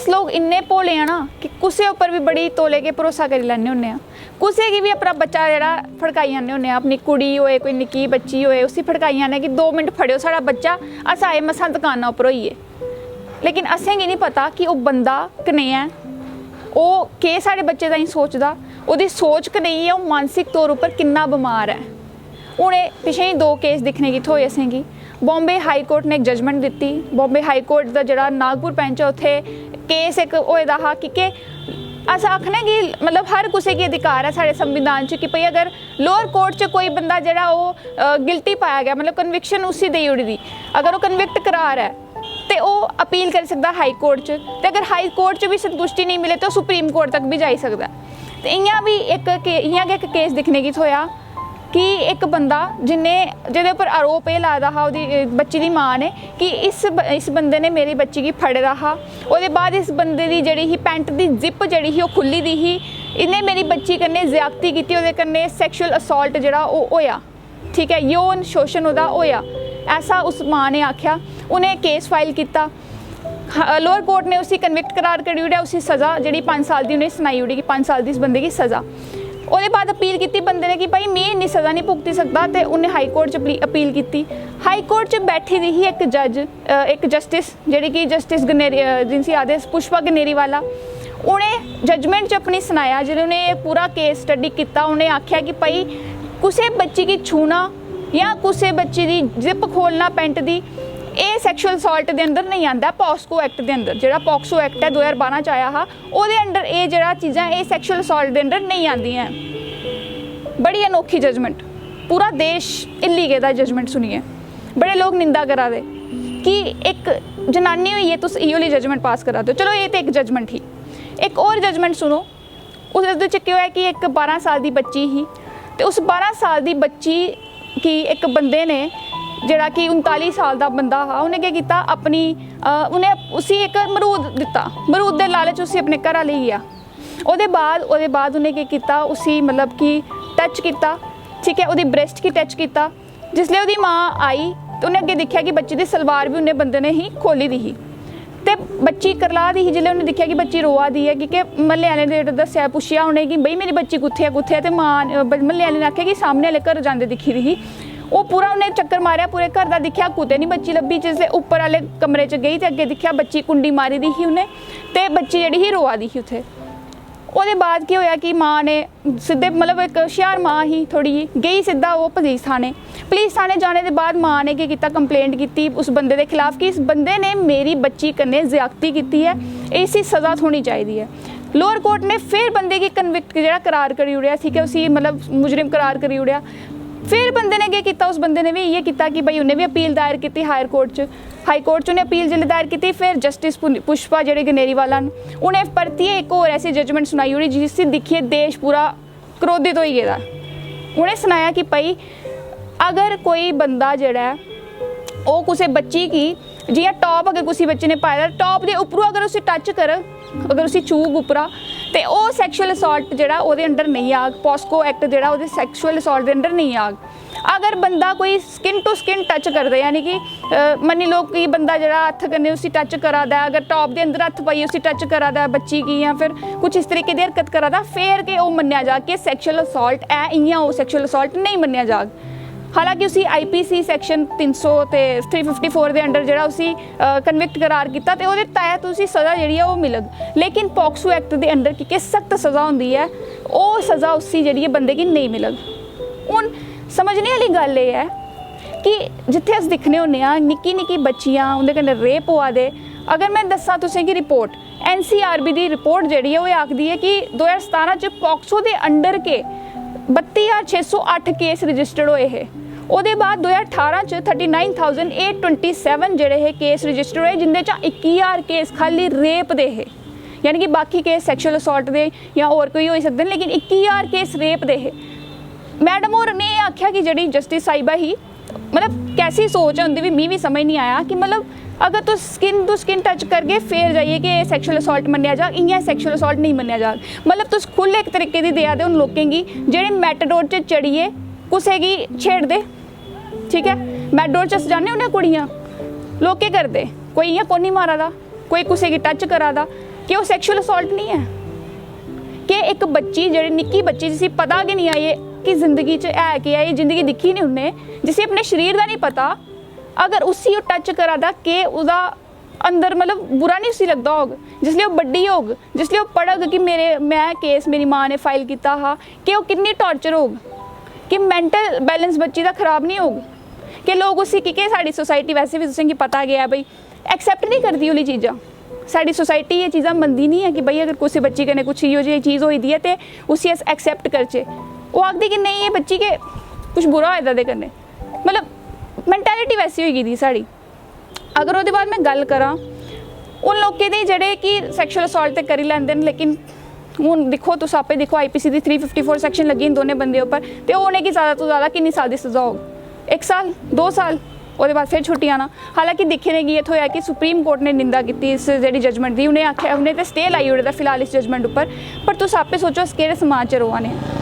लोग इन्ने भोले हैं ना कि कुसै उप्पर भी बड़ी तौले के भरोसा करी लैन्ने होन्ने आं, कुसै गी भी अपना बच्चा जेह्ड़ा फड़काई जन्ने होन्ने आं, अपनी कुड़ी होए कोई निक्की बच्ची होए उसी फड़काई जन्ने कि 2 मिंट फड़ेओ साढ़ा बच्चा, अस आए मसां दकाना उप्पर होइए। लेकिन असेंगी नहीं पता कि ओह् बंदा कनेहा ऐ, ओह् केह् साढ़े बच्चे ताईं सोचदा, ओह्दी सोच कनेही ऐ, ओह् मानसिक तौर उप्पर किन्ना बमार है। हून पिच्छें 2 केस दिक्खने गी थ्होए असेंगी। बॉम्बे हाई कोर्ट ने इक जजमेंट दित्ती, बॉम्बे हाई कोर्ट दा जेह्ड़ा नागपुर बैंच है उत्थे केस इक होए दा हा कि अस आखने कि मतलब हर कुसै गी अधिकार है साढ़े संविधान च कि भाई अगर लोअर कोर्ट च कोई बंदा जेह्ड़ा ओह् गिल्टी पाया गया, मतलब कन्विक्शन उसी देई ओड़ी दी, अगर ओह् कन्विक्ट करार है ते ओह् अपील करी सकदा हाई कोर्ट च, ते अगर हाई कोर्ट च भी संतुष्टि नहीं मिले तो सुप्रीम कोर्ट तक भी जाई सकदा। ते इ'यां भी इ'यां गै इक केस दिक्खने गी थ्होया कि एक बंदा जेह्दे उप्पर आरोप एह् लाए दा हा ओह्दी बच्ची दी मां ने कि इस बंदे ने मेरी बच्ची गी फड़े दा हा, ओह्दे बाद इस बंदे दी जेह्ड़ी ही पैंट दी जिप जेह्ड़ी ही ओह् खुल्ली दी ही, इन्नै मेरी बच्ची कन्नै ज्यादती कीती, ओह्दे कन्नै सैक्शुअल असॉल्ट जेह्ड़ा ओह् होया, ठीक है, यौन शोषण ओह्दा होया, ऐसा उस मां ने आखेआ। उ'नें केस फाइल कीता, लोअर कोर्ट ने उसी कन्विक्ट करार करी ओड़ेआ, उसी सज़ा जेह्ड़ी 5 साल दी उ'नें सनाई ओड़ी कि 5 साल दी इस बंदे गी सज़ा। ओह्दे बाद अपील की बंदे ने कि भाई में इन्नी सज़ा नहीं भुगती सकता, तो उन्हें हाई कोर्ट च अपील की। हाई कोर्ट च बैठी दी ही एक जज, एक जस्टिस जेह्ड़ी कि जस्टिस गनेरी जिनसी आखदे पुष्पा गनेरीवाला, उ'नें जजमेंट च अपनी सनाया, जिन्हें उ'नें पूरा केस स्टडी किया, उ'नें आख्या कि भाई कुसै बच्ची गी छूना या कुसै बच्ची दी जिप खोलना पैंट दी, ਇਹ सैक्शुअल असॉल्ट के अंदर नहीं आता, पॉक्सो एक्ट के अंदर, जो पॉक्सो एक्ट है 2012 च आया हा, ਉਹਦੇ अंदर ये जो चीज़ां ये सैक्शुअल असॉल्ट के अंदर नहीं आंदियां। बड़ी अनोखी जजमेंट, पूरा देश हिल्ली गेदा जजमेंट सुनिए, बड़े लोग निंदा करा दे कि एक जनानी होइए तुस इयो लेई जजमेंट पास करा दो। चलो ये तो एक जजमेंट ही, एक और जजमेंट सुनो। उसदे च केह् होया कि एक 12 साल की बच्ची ही, तो उस 12 साल की बच्ची की एक बंदे ने जेड़ा कि 39 साल का बंदा हा, उन्हें क्या किया, अपनी उन्हें उसी एक मरूद दिता, मरूद के लालच उसी अपने घर ले गया। ਉਹਦੇ बाद उन्हें क्या किया, उसी मतलब कि टच किया, ठीक है, वो ब्रेस्ट की टच किया। जिसले वो माँ आई तो उन्हें अगे देखा कि बच्ची की सलवार भी उन्हें बंदे ने ही खोली दी ही, तो बच्ची करला दी ही। जिसले उन्हें देखा कि बच्ची रोआ दी है, क्योंकि म्हल्ले वाले ने दस्या, पुछया उन्हें कि बई मेरी बच्ची कुत्थे है, तो माँ म्हल्ले वाले ने आख्या कि सामने वाले घर जाते दिखी दी ही। वो पूरा उन्हें चक्कर मारिया, पूरे घर का दिखा, कुतै नहीं बच्ची लभी। जिसले उपर वाले कमरे च गई तो अगे दिखा बच्ची कुंडी मारी दी ही उन्हें, तो बच्ची जी ही रोआ दी ही उत्थे। ਉਹਦੇ बाद की होया कि माँ ने सीधे मतलब एक होशियार माँ ही थोड़ी जी, गई सीधा वो पुलिस थाने जाने के बाद माँ ने क्या किया, कंप्लेंट की उस बंदे के खिलाफ कि इस बंदे ने मेरी बच्ची कन्नै ज्यादती की है, इसी सज़ा होनी चाहिए है। लोअर कोर्ट ने फिर बंदे की कन्विक्ट जो करार करी ओड़िया, ठीक है, उसी मतलब मुजरिम करार करी ओड़िया। फिर बंदे ने क्या किया, उस बंदे ने भी ये किया कि भाई उन्हें भी अपील दायर की हाई कोर्ट च उन्हें अपील जिले दायर की। फिर जस्टिस पुष्पा जेह्ड़े गनेरीवाला उन्हें परतियै एक होर ऐसी जजमेंट सुनाई ओड़ी जिसी दिक्खिए देश पूरा क्रोधित हो गेदा। उन्हें सुनाया कि भाई अगर कोई बंदा जेह्ड़ा है वो कुसै बच्ची की जियां टॉप अगर किसी बच्चे ने पाए दा, टॉप के उपरों अगर उसे टच कर, अगर उसी चूग उपरा, तो वह सैक्शुअल असॉल्ट जोड़ा वो अंडर नहीं आग, पॉस्को एक्ट जोड़ा वो सैक्शुअल असॉल्ट के अंडर नहीं आग। अगर बंदा कोई स्किन टू स्किन टच कर दे, यानी कि मन्नी लो कि बंदा जोड़ा हत्थ कन्नै उसी टच करा दा, अगर टॉप के अंदर हत्थ पाइए उसी टच करा दा बच्ची की, या फिर कुछ इस तरीके की हरकत करा दा, फिर के वो मन्निया जाग कि सैक्शुअल असॉल्ट है, इ'यां वो सैक्शुअल असॉल्ट नहीं मन्निया जाग। हालांकि उसी IPC सैक्शन 300 ते 354 के अंडर जो उसी कन्विक्ट करार किया, तो वो तहत उसी सज़ा जी है वो मिलग। लेकिन पॉक्सो एक्ट के अंडर क्योंकि सख्त सज़ा होंगी है, वो सज़ा उसी जी बंदे की नहीं मिलग। हुण समझने वाली गल ये है कि जिथे अस दिखने होन्ने आं निक्की निक्की बच्चियां उंदे कन्नै रेप होआ दे। अगर मैं दस्सां तुसें कि रिपोर्ट NCRB की रिपोर्ट जी है वो आखदी है कि 2017 च पॉक्सो के अंडर के 32,608 केस रजिस्टर्ड होए है। ਉਹਦੇ बाद 2018 च 39,827 ਜਿਹੜੇ है केस रजिस्टर होए, जिंदे चा 21,000 केस खाली रेप दे है, यानी कि बाकी केस सैक्शुअल असॉल्ट दे या और कोई हो सकते हैं, लेकिन 21,000 केस रेप दे है। मैडम होर ने आख्या कि जी जस्टिस साहिबा ही मतलब कैसी सोच है उनकी भी, मी भी समझ नहीं आया कि मतलब अगर तुम स्किन टू स्किन टच करके फिर जाइए कि सैक्शुअल असॉल्ट मन्निया जाग, इ'यां सैक्शुअल असॉल्ट नहीं मन्निया जाग। मतलब तुम खुले एक तरीके की देआ दे उन लोगों की जेह्ड़े मैटाडोर च चढ़िए कुसै गी छेड़दे, ठीक है, मैटाडोर च सजाने उन्हें कुड़ियाँ, लोग केह् करदे, कोई इ'यां कोनी मारा दा, कोई कुसै गी टच करा दा, कि वो सैक्शुअल असॉल्ट नहीं है? कि एक बच्ची जेह्ड़ी निक्की बच्ची जिसी पता गै नहीं आई कि जिंदगी च है कि है, जिंदगी दिक्खी नहीं उन्हें, जिसी अपने शरीर का नहीं पता, अगर उसी वो टच करा दा कि उसदा अंदर मतलब बुरा नहीं उसी लगता होग, जिसलिए वो बड्डी होग, जिसलिए वो पढ़ग कि मैं केस मेरी माँ ने फाइल किया हा, कि वो कितनी टॉर्चर होग, कि मैंटल बैलेंस बच्ची का खराब नहीं होग, कि लोग उसी की साड़ी सोसाइटी वैसे भी तुसें पता गया बई एक्सैप्ट नहीं करती उली चीज़ां। साड़ी सोसाइटी ये चीज़ां मनदी नहीं है कि बई अगर किसी बच्ची कन्नै कुछ इहो जेही चीज़ होई दी है तो उसी अस एक्सैप्ट करचे। वो आखदी कि नहीं ये बच्ची के कुछ बुरा होए दा दे कन्नै, मतलब मैंटैलिटी वैसी होई गेदी साड़ी। अगर उसदे बाद मैं गल करां उन लोकें दी जेह्ड़े कि सैक्शुअल असॉल्ट ते करी लैंदे न, लेकिन हूँ दिक्खो तुस आपे दिक्खो IPC दी 354 सैक्शन लगी दोनों बंदे उपर, तो उन्हें कि ज़्यादा तो ज़्यादा किन्नी साल की सज़ा होग, 1 साल 2 साल, उसके बाद फिर छुट्टी आना। हालांकि दिक्खने गी इत्थों है कि सुप्रीम कोर्ट ने निंदा की इस जी जजमेंट की, उन्हें आख्या उन्हें तो स्टे लाई ओड़े दा फिलहाल इस जजमेंट उपर, पर तुस आपे सोचो अस केह्ड़े समाज च रोआ ने।